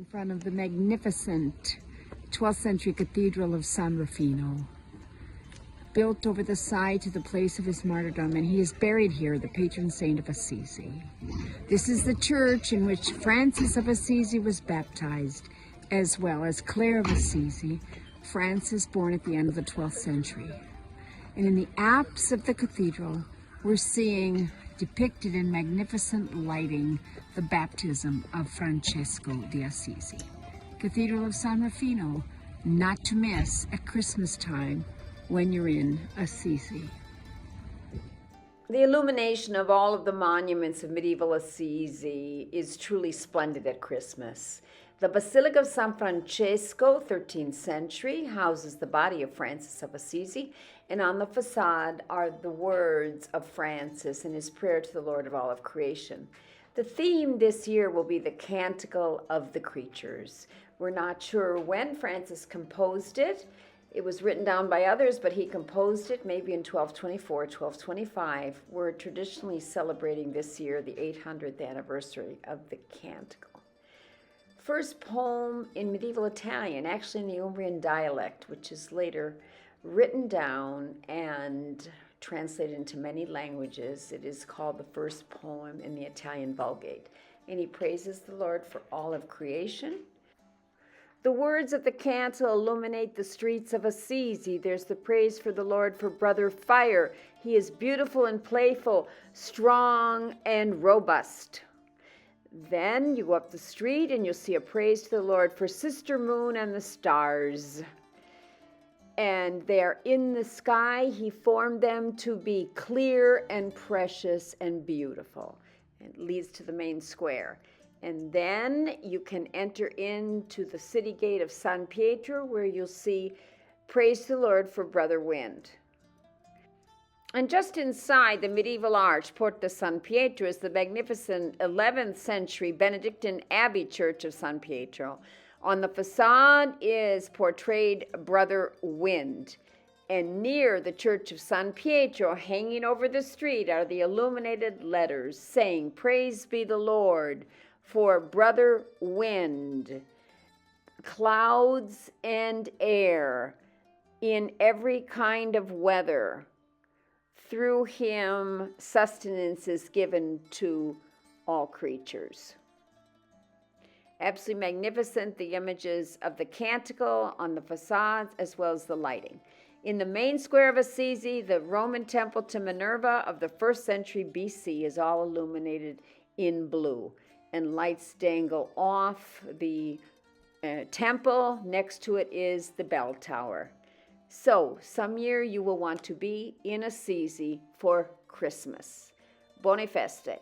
in front of the magnificent 12th century Cathedral of San Rufino, built over the side to the place of his martyrdom, and he is buried here, the patron saint of Assisi. This is the church in which Francis of Assisi was baptized, as well as Clare of Assisi, Francis born at the end of the 12th century. And in the apse of the cathedral, we're seeing depicted in magnificent lighting the baptism of Francesco di Assisi. Cathedral of San Rufino, not to miss at Christmas time when you're in Assisi. The illumination of all of the monuments of medieval Assisi is truly splendid at Christmas. The Basilica of San Francesco, 13th century, houses the body of Francis of Assisi, and on the facade are the words of Francis in his prayer to the Lord of all of creation. The theme this year will be the Canticle of the Creatures. We're not sure when Francis composed it. It was written down by others, but he composed it maybe in 1224, 1225. We're traditionally celebrating this year the 800th anniversary of the Canticle. First poem in medieval Italian, actually in the Umbrian dialect, which is later written down and translated into many languages. It is called the first poem in the Italian Vulgate. And he praises the Lord for all of creation. The words of the canticle illuminate the streets of Assisi. There's the praise for the Lord for Brother Fire. He is beautiful and playful, strong and robust. Then you go up the street and you'll see a praise to the Lord for Sister Moon and the stars. And they are in the sky. He formed them to be clear and precious and beautiful. It leads to the main square. And then you can enter into the city gate of San Pietro, where you'll see praise to the Lord for Brother Wind. And just inside the medieval arch, Porta San Pietro, is the magnificent 11th century Benedictine Abbey Church of San Pietro. On the facade is portrayed Brother Wind. And near the Church of San Pietro, hanging over the street, are the illuminated letters saying, "Praise be the Lord for Brother Wind, clouds and air, in every kind of weather. Through him sustenance is given to all creatures." Absolutely magnificent, the images of the canticle on the facades as well as the lighting. In the main square of Assisi, the Roman temple to Minerva of the 1st century BC is all illuminated in blue, and lights dangle off the temple. Next to it is the bell tower. So, some year you will want to be in Assisi for Christmas. Buone feste.